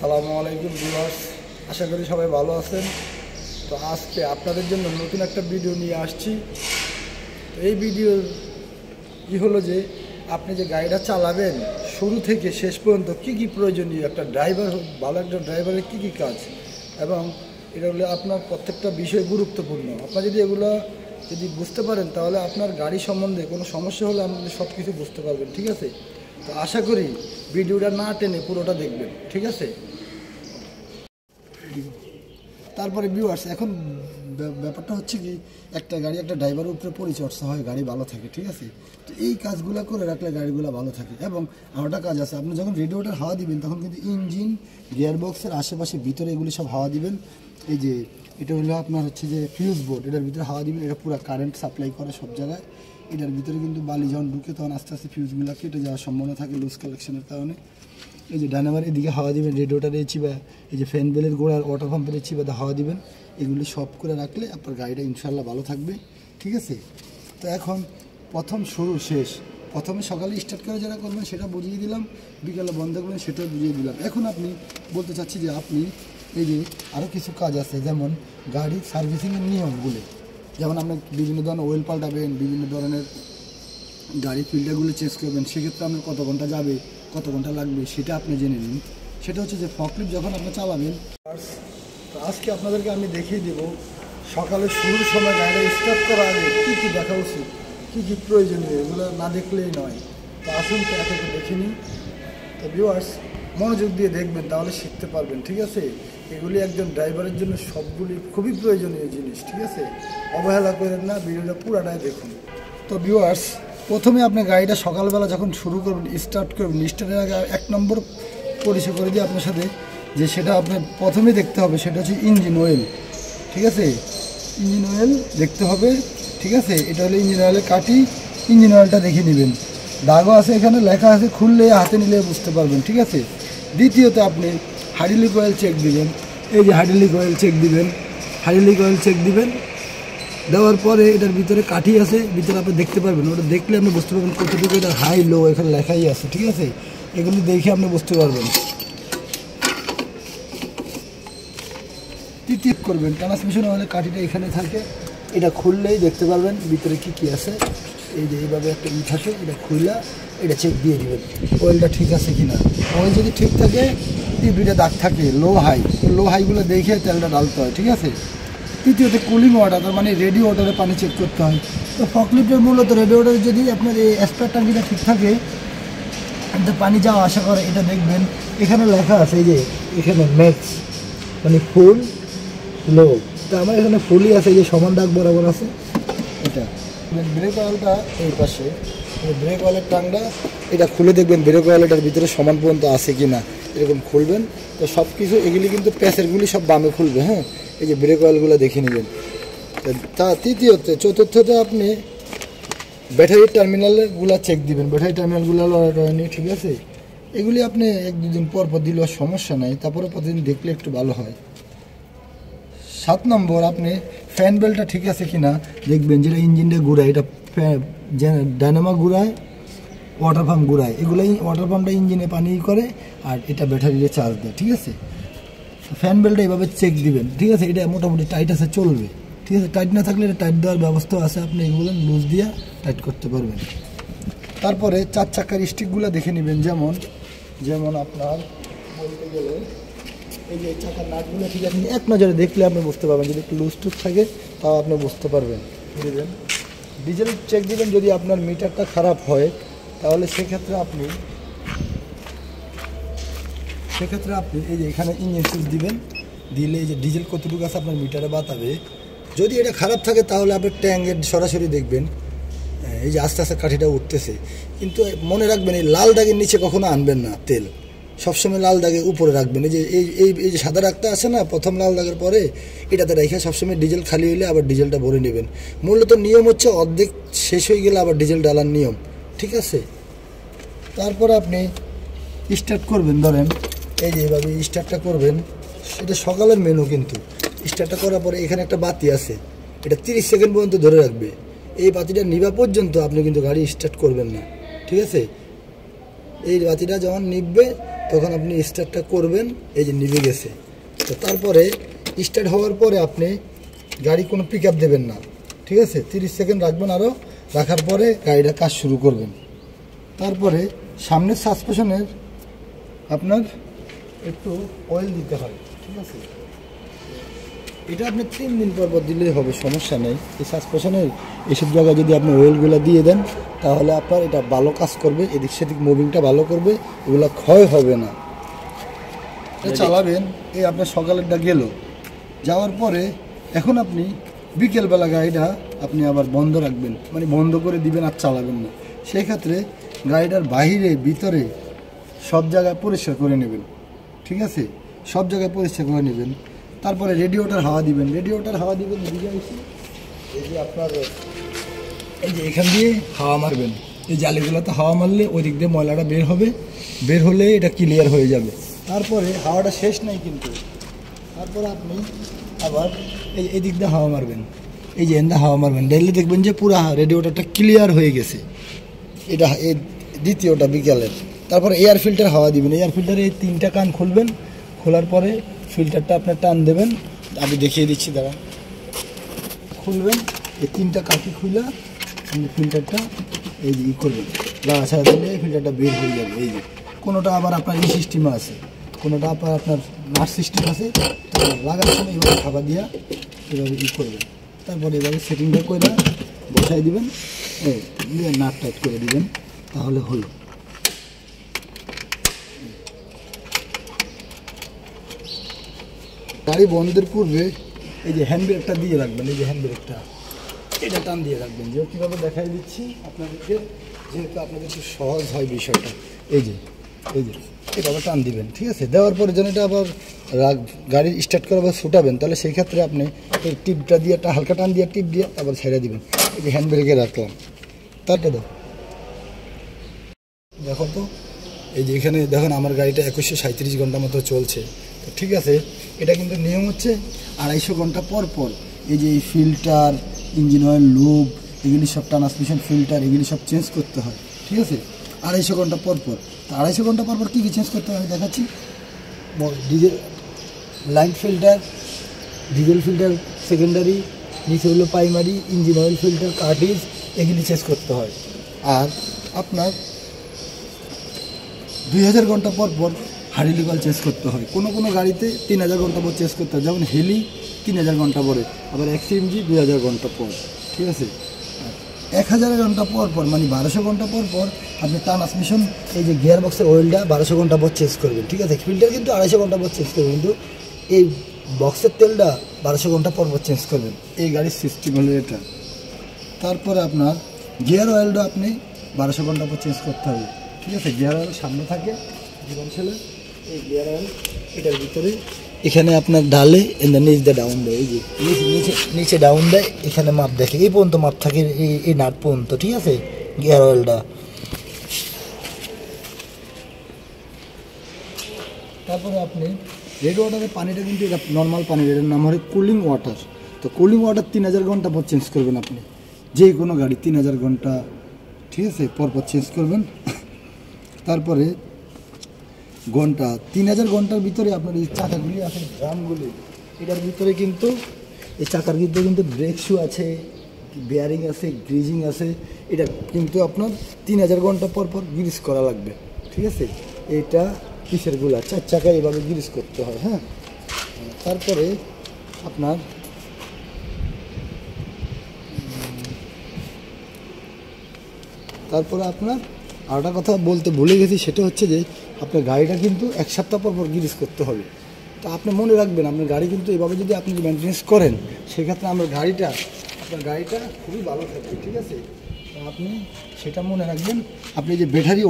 আসসালামু আলাইকুম ভিউয়ার্স, আশা করি সবাই ভালো আছেন। তো আজকে আপনাদের জন্য নতুন একটা ভিডিও নিয়ে আসছি। তো এই ভিডিওর কি হলো যে আপনি যে গাড়িটা চালাবেন শুরু থেকে শেষ পর্যন্ত কি কি প্রয়োজনীয়, একটা ড্রাইভার ভালো একটা ড্রাইভারের কি কি কাজ, এবং এটা হলো আপনার প্রত্যেকটা বিষয় গুরুত্বপূর্ণ। আপনার যদি এগুলো বুঝতে পারেন তাহলে আপনার গাড়ি সম্বন্ধে কোনো সমস্যা হলে আপনি সব কিছু বুঝতে পারবেন। ঠিক আছে, তো আশা করি ভিডিওটা না টেনে পুরোটা দেখবেন। ঠিক আছে, তারপরে ভিউয়ার্স, এখন ব্যাপারটা হচ্ছে কি, একটা গাড়ি একটা ড্রাইভারের উপরে পরিচর্যা হয়, গাড়ি ভালো থাকে। ঠিক আছে, তো এই কাজগুলো করে রাখলে গাড়িগুলো ভালো থাকে। এবং আরেকটা কাজ আছে, আপনি যখন রেডিওটার হাওয়া দিবেন তখন কিন্তু ইঞ্জিন, গিয়ারবক্সের আশেপাশে ভিতরে এগুলি সব হাওয়া দিবেন। এই যে এটা হলো আপনার হচ্ছে যে ফিউজ বোর্ড, এটার ভিতরে হাওয়া দিবেন, এটা পুরো কারেন্ট সাপ্লাই করে সব জায়গায়। এটার ভিতরে কিন্তু বালি যখন ঢুকে তখন আস্তে আস্তে ফিউজগুলো কেটে যাওয়ার সম্ভাবনা থাকে লুজ কালেকশনের কারণে। এই যে ডাইনামার এদিকে হাওয়া দিবেন, রেডিওটারে চিবা, এই যে ফ্যান বেলের গোড়ার ওয়াটার পাম্পের চিবাতে হাওয়া দিবেন। এগুলি সব করে রাখলে আপনার গাড়িটা ইনশাল্লাহ ভালো থাকবে। ঠিক আছে, তো এখন প্রথম শুরু শেষ, প্রথমে সকালে স্টার্ট করে যেটা করবেন সেটা বুঝিয়ে দিলাম, বিকালে বন্ধ করবেন সেটাও বুঝিয়ে দিলাম। এখন আপনি বলতে চাচ্ছি যে আপনি এই যে আরও কিছু কাজ আছে, যেমন গাড়ির সার্ভিসিংয়ের নিয়মগুলো, যেমন আপনি বিভিন্ন ধরনের অয়েল পাল্টাবেন, বিভিন্ন ধরনের গাড়ি ফিল্টারগুলো চেঞ্জ করবেন, সেক্ষেত্রে আপনার কত ঘন্টা যাবে, কত ঘন্টা লাগবে সেটা আপনি জেনে নিন। সেটা হচ্ছে যে ফকলিফট যখন আপনি চালাবেন, তো আজকে আপনাদেরকে আমি দেখিয়ে দেব সকালে শুরুর সময় গাড়িটা স্টার্ট করার আগে কী কী দেখা উচিত, কী কী প্রয়োজনীয়, এগুলো না দেখলেই নয়। তো আসুন তো একে দেখে নিই। তো ভিউয়ার্স, মনোযোগ দিয়ে দেখবেন তাহলে শিখতে পারবেন। ঠিক আছে, এগুলি একজন ড্রাইভারের জন্য সবগুলি খুবই প্রয়োজনীয় জিনিস। ঠিক আছে, অবহেলা করেন না, ভিডিওটা পুরাটাই দেখুন। তো ভিউয়ার্স, প্রথমে আপনি গাড়িটা সকালবেলা যখন শুরু করবেন, স্টার্ট করবেন, স্টার্টের আগে এক নম্বর পরিচয় করে দিই আপনার সাথে, যে সেটা আপনার প্রথমে দেখতে হবে, সেটা হচ্ছে ইঞ্জিন অয়েল। ঠিক আছে, ইঞ্জিন অয়েল দেখতে হবে। ঠিক আছে, এটা হলো ইঞ্জিন অয়েলের কাঠি, ইঞ্জিন অয়েলটা দেখে নেবেন, দাগও আছে, এখানে লেখা আছে, খুললে হাতে নিলে বুঝতে পারবেন। ঠিক আছে, দ্বিতীয়ত আপনি হাইড্রোলিক অয়েল চেক দিবেন। এই যে হাইড্রোলিক অয়েল চেক দিবেন, হাইড্রোলিক অয়েল চেক দিবেন, দেওয়ার পরে এটার ভিতরে কাঠি আছে, ভিতরে আপনি দেখতে পারবেন, ওটা দেখলে আপনি বুঝতে পারবেন কতটুকু এটা হাই লো, এখানে লেখাই আছে। ঠিক আছে, এগুলি দেখে আপনি বুঝতে পারবেন। তৃতীয় করবেন, ট্রান্সমিশন অয়েলের কাঠিটা এখানে থাকে, এটা খুললেই দেখতে পারবেন ভিতরে কি কি আছে। এই যে এইভাবে একটা থাকে, এটা খুললা এটা চেক দিয়ে দিবেন অয়েলটা ঠিক আছে কিনা। অয়েল যদি ঠিক থাকে, দুইটা দাগ থাকে লো হাই, লো হাইগুলো দেখে তেলটা ডালতে হয়। ঠিক আছে, তৃতীয়ত কুলিং ওয়াটার, তার মানে রেডি ওয়াটারে পানি চেক করতে হয়। তো ফকলিফটের মূলত রেডি ওয়াটারে যদি আপনার এই স্পেয়ার ট্যাঙ্কিটা ঠিক থাকে, পানি যাওয়া আশা করে, এটা দেখবেন এখানে লেখা আছে, এই যে এখানে ম্যাক্স মানে ফুল লো, তো আমার এখানে ফুলই আছে, এই যে সমান দাগ বরাবর আছে। এটা ব্রেক অয়েলটা এই পাশে, ব্রেক অয়েলের টাংটা এটা খুলে দেখবেন ব্রেক অয়েলটার ভিতরে সমান পর্যন্ত আছে কি না, এরকম খুলবেন। তো সব কিছু এগুলি কিন্তু প্যাচেরগুলি সব বামে খুলবে। হ্যাঁ, এই যে ব্রেক অয়েলগুলো দেখে নেবেন। তা তৃতীয়তে, চতুর্থতে আপনি ব্যাটারি টার্মিনালগুলো চেক দিবেন, ব্যাটারি টার্মিনালগুলো রয়নি। ঠিক আছে, এগুলি আপনি এক দুদিন পর পর দিলেও সমস্যা নাই, তারপরে প্রতিদিন দেখলে একটু ভালো হয়। 7 নম্বর, আপনি ফ্যান বেলটা ঠিক আছে কিনা দেখবেন, যেটা ইঞ্জিনটা ঘুরায়, এটা ডায়নামা ঘুরায়, ওয়াটার পাম্প ঘুরায়, এগুলোই ওয়াটার পাম্পটা ইঞ্জিনে পানি করে আর এটা ব্যাটারিতে চার্জ দেয়। ঠিক আছে, ফ্যান বেলটা এইভাবে চেক দিবেন। ঠিক আছে, এটা মোটামুটি টাইট আছে, চলবে। ঠিক আছে, টাইট না থাকলে এটা টাইট দেওয়ার ব্যবস্থা আছে, আপনি এগুলো লুজ দিয়ে টাইট করতে পারবেন। তারপরে 4 চাকার স্টিকগুলো দেখে নেবেন, যেমন আপনার বলতে গেলে এই যে চাকার নাটগুলো ঠিক আছে, এক নজরে দেখলে আপনি বুঝতে পারবেন। যদি একটু লুজ টুজ থাকে তাও আপনি বুঝতে পারবেন। দিবেন ডিজেল চেক দিবেন, যদি আপনার মিটারটা খারাপ হয় তাহলে সেক্ষেত্রে আপনি এই যে এখানে ইঞ্জিন সুইচ দিবেন, দিলে এই যে ডিজেল কতটুকু আছে আপনার মিটারে বাতাবে। যদি এটা খারাপ থাকে তাহলে আপনি ট্যাঙ্কের সরাসরি দেখবেন, এই যে আস্তে আস্তে কাঠিটা উঠতেছে। কিন্তু মনে রাখবেন, এই লাল দাগের নিচে কখনো আনবেন না তেল, সবসময় লাল দাগের উপরে রাখবেন। এই যে এই যে সাদা রাখতে আছে না, প্রথম লাল দাগের পরে এটাতে রেখে সবসময় ডিজেল খালি হইলে আবার ডিজেলটা ভরে নেবেন। মূলত নিয়ম হচ্ছে অর্ধেক শেষ হয়ে গেলে আবার ডিজেল ডালার নিয়ম। ঠিক আছে, তারপর আপনি স্টার্ট করবেন, ধরেন এই যে এইভাবে স্টার্টটা করবেন, এটা সকালের মেনু। কিন্তু স্টার্টটা করার পরে এখানে একটা বাতি আছে, এটা 30 সেকেন্ড পর্যন্ত ধরে রাখবে। এই বাতিটা নিভা পর্যন্ত আপনি কিন্তু গাড়ি স্টার্ট করবেন না। ঠিক আছে, এই বাতিটা যখন নিভবে তখন আপনি স্টার্টটা করবেন, এই যে নিভে গেছে। তো তারপরে স্টার্ট হওয়ার পরে আপনি গাড়ি কোনো পিক আপ দেবেন না, ঠিক আছে? 30 সেকেন্ড রাখবেন, আরও রাখার পরে গাড়িটা কাজ শুরু করবেন। তারপরে সামনের সাসপেনশনের আপনার একটু অয়েল দিতে হয়, ঠিক আছে? এটা আপনি 3 দিন পর দিলেই হবে, সমস্যা নেই। এই সাসপেনশনের এইসব জায়গায় যদি আপনি অয়েলগুলো দিয়ে দেন তাহলে আপনার এটা ভালো কাজ করবে, এদিক সেদিক মুভিংটা ভালো করবে, এগুলো ক্ষয় হবে না। এটা চালাবেন, এই আপনার সকালেরটা গেল, যাওয়ার পরে এখন আপনি বিকেলবেলা গাড়িটা আপনি আবার বন্ধ রাখবেন, মানে বন্ধ করে দিবেন আর চালাবেন না। সেই ক্ষেত্রে গাড়িটার বাহিরে ভিতরে সব জায়গায় পরিষ্কার করে নেবেন, ঠিক আছে? সব জায়গায় পরিষ্কার করে নেবেন। তারপরে রেডিওটার হাওয়া দিবেন, এই যে আপনার এই যে এখান দিয়ে হাওয়া মারবেন, এই জালিগুলোতে হাওয়া মারলে ওই দিক দিয়ে ময়লাটা বের হবে, বের হলে এটা ক্লিয়ার হয়ে যাবে। তারপরে হাওয়াটা শেষ নাই কিন্তু, তারপরে আপনি আবার এই দিক দিয়ে হাওয়া মারবেন, এই যে এন্দা হাওয়া মারবেন, ডেলি দেখবেন যে পুরো রেডিওটারটা ক্লিয়ার হয়ে গেছে। এটা এই দ্বিতীয়টা বিকেলের। তারপরে এয়ার ফিল্টার হাওয়া দিবেন, এয়ার ফিল্টারে এই 3টা কান খুলবেন, খোলার পরে ফিল্টারটা আপনার টান দেবেন, আমি দেখিয়ে দিচ্ছি, দাঁড়ান। খুলবেন, এই 3টা কাঠি খুলে আপনি ফিল্টারটা এই যে করবেন, লাগা ছাড়া দিলে ফিল্টারটা বের হয়ে যাবে। এই যে কোনোটা আবার আপনার এই সিস্টেমে আছে, কোনোটা আপনার নাট সিস্টেম আছে। তো লাগার সময় এইভাবে খাবার দিয়া এভাবে করবেন, তারপরে এভাবে সেটিংটা করে বসাই দিবেন, এই নাট টাইট করে দিবেন, তাহলে হলো। গাড়ি বন্ধের পূর্বে এই যে হ্যান্ড ব্রেকটা দিয়ে রাখবেন, এই যে হ্যান্ড ব্রেকটা এটা টান দিয়ে রাখবেন, যে কীভাবে দেখাই দিচ্ছি আপনাদেরকে, যেহেতু আপনাদের একটু সহজ হয় বিষয়টা। এই যে এভাবে টান দিবেন, ঠিক আছে? দেওয়ার পরে যেন এটা আবার গাড়ি স্টার্ট করে আবার ছুটাবেন, তাহলে সেই ক্ষেত্রে আপনি এই টিপটা দিয়ে একটা হালকা টান দিয়ে টিপ দিয়ে আবার ছেড়ে দিবেন। এই যে হ্যান্ড ব্রেকে রাখলাম, তারটা দাও, দেখো তো এই যে এখানে দেখুন আমার গাড়িটা 2137 ঘন্টা মতো চলছে। তো ঠিক আছে, এটা কিন্তু নিয়ম হচ্ছে 250 ঘন্টা পর পর এই যে ফিল্টার, ইঞ্জিন অয়েল, লুব, এগুলি সব, ট্রান্সমিশন ফিল্টার, এগুলি সব চেঞ্জ করতে হয়, ঠিক আছে? 250 ঘন্টা পর পর। তো 250 ঘন্টা পর পর কী কী চেঞ্জ করতে হয় দেখাচ্ছি। Diesel line filter, diesel filter secondary, নিচে হলো primary, engine oil filter, cartridge, এগুলি চেঞ্জ করতে হয়। আর আপনার 2000 ঘন্টা পর পর হাইড্রোলিক চেঞ্জ করতে হয়। কোনো গাড়িতে 3000 ঘন্টা পর চেঞ্জ করতে হয়, যেমন হেলি 3000 ঘন্টা পরে, আবার এক্সএমজি 2000 ঘন্টা পর, ঠিক আছে? 1000 ঘন্টা পর পর মানে 1200 ঘন্টা পর পর আপনি ট্রান্সমিশন এই যে গিয়ার বক্সের অয়েলটা 1200 ঘন্টা পর চেঞ্জ করবেন, ঠিক আছে? ফিল্টার কিন্তু 250 ঘন্টা পর চেঞ্জ করবেন, কিন্তু এই বক্সের তেলটা 1200 ঘন্টা পর পর চেঞ্জ করবেন। এই গাড়ির সিস্টেম হলো এটা। তারপরে আপনার গিয়ার অয়েলটা আপনি 1200 ঘন্টা পর চেঞ্জ করতে হবে, ঠিক আছে? গিয়ার অয়েল সামনে থাকে জীবন ছেলে, এই গিয়ার অয়েল এটার ভিতরে এখানে আপনার ডালে নিচ দিয়ে ডাউন দেয়, এই যে নিচে ডাউন দেয়, এখানে মাপ দেখে এই পর্যন্ত মাপ থাকে, এই নাট পর্যন্ত, ঠিক আছে? গিয়ার অয়েলটা। তারপরে আপনি রেড ওয়াটারের পানিটা কিন্তু এটা নর্মাল পানি, এটার নাম হয় কুলিং ওয়াটার। তো কুলিং ওয়াটার 3000 ঘন্টা পর চেঞ্জ করবেন আপনি, যে কোনো গাড়ি 3000 ঘন্টা, ঠিক আছে, পরপর চেঞ্জ করবেন। তারপরে ঘন্টা 3000 ঘন্টার ভিতরে আপনার এই চাকাগুলি আছে, ড্রামগুলি, এটার ভিতরে কিন্তু এই চাকার ভিতরে কিন্তু ব্রেক শু আছে, বেয়ারিং আছে, গ্রিজিং আছে, এটা কিন্তু আপনার 3000 ঘন্টা পর পর গ্রিজ করা লাগবে, ঠিক আছে? এটা কিসেরগুলা 4 চাকায় এভাবে গ্রিজ করতে হয়, হ্যাঁ। তারপরে আপনার আরেকটা কথা বলতে ভুলে গেছি, সেটা হচ্ছে যে আপনার গাড়িটা কিন্তু 1 সপ্তাহ পর পর গ্রিজ করতে হবে। তো আপনি মনে রাখবেন, আপনার গাড়ি কিন্তু এভাবে যদি আপনি মেনটেন্স করেন, সেক্ষেত্রে আপনার গাড়িটা খুবই ভালো থাকবে, ঠিক আছে? তো আপনি সেটা মনে রাখবেন। আপনি যে ব্যাটারি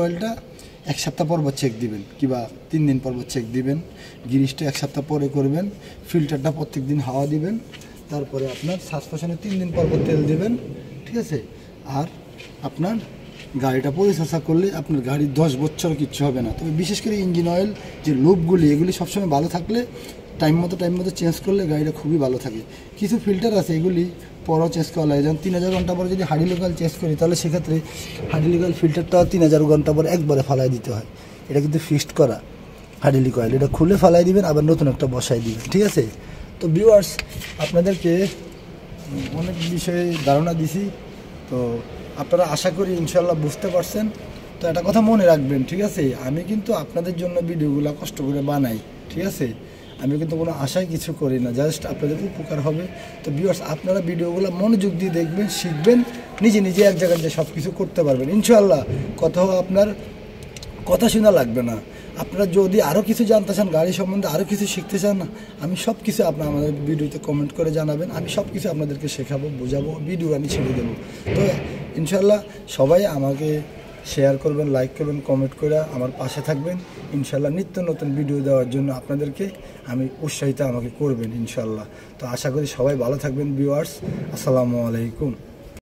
অয়েলটা 1 সপ্তাহ পর পর চেক দিবেন, কিংবা 3 দিন পর পর চেক দিবেন। গ্রিজটা 1 সপ্তাহ পরে করবেন। ফিল্টারটা প্রত্যেক দিন হাওয়া দিবেন। তারপরে আপনার সাসপেনশনে 3 দিন পর পর তেল দিবেন, ঠিক আছে? আর আপনার গাড়িটা পরিচর্যা করলে আপনার গাড়ির 10 বছর কিচ্ছু হবে না। তবে বিশেষ করে ইঞ্জিন অয়েল যে লুবগুলি, এগুলি সবসময় ভালো থাকলে টাইম মতো চেঞ্জ করলে গাড়িটা খুবই ভালো থাকে। কিছু ফিল্টার আছে এগুলি পরও চেঞ্জ করা লাগে, যেমন 3000 ঘন্টা পরে যদি হার্ডি লোকাল চেঞ্জ করি তাহলে সেক্ষেত্রে হার্ডি লোকাল ফিল্টারটা 3000 ঘন্টা পরে একবারে ফালাই দিতে হয়। এটা কিন্তু ফিক্সড করা হার্ডি কয়েল, এটা খুলে ফালাই দিবেন, আবার নতুন একটা বসাই দিবেন, ঠিক আছে। তো ভিউয়ার্স, আপনাদেরকে অনেক বিষয়ে ধারণা দিছি, তো আপনারা আশা করি ইনশাল্লাহ বুঝতে পারছেন। তো একটা কথা মনে রাখবেন, ঠিক আছে, আমি কিন্তু আপনাদের জন্য ভিডিওগুলো কষ্ট করে বানাই, ঠিক আছে, আমি কিন্তু কোনো আশায় কিছু করি না, জাস্ট আপনাদের উপকার হবে। তো ভিউয়ার্স, আপনারা ভিডিওগুলো মনোযোগ দিয়ে দেখবেন, শিখবেন, নিজে নিজে এক জায়গায় যে সব কিছু করতে পারবেন ইনশাল্লাহ। কোথাও আপনার কথা শোনা লাগবে না। আপনারা যদি আরও কিছু জানতে চান, গাড়ি সম্বন্ধে আরও কিছু শিখতে চান, আমি সব কিছু আপনার আমাদের ভিডিওতে কমেন্ট করে জানাবেন, আমি সব কিছু আপনাদেরকে শেখাবো, বোঝাবো, ভিডিও আমি ছেড়ে দেবো। তো ইনশাল্লাহ সবাই আমাকে শেয়ার করবেন, লাইক করবেন, কমেন্ট করে আমার পাশে থাকবেন ইনশাল্লাহ। নিত্য নতুন ভিডিও দেওয়ার জন্য আপনাদেরকে আমি উৎসাহিত আমাকে করবেন ইনশাল্লাহ। তো আশা করি সবাই ভালো থাকবেন ভিউয়ার্স। আসসালামু আলাইকুম।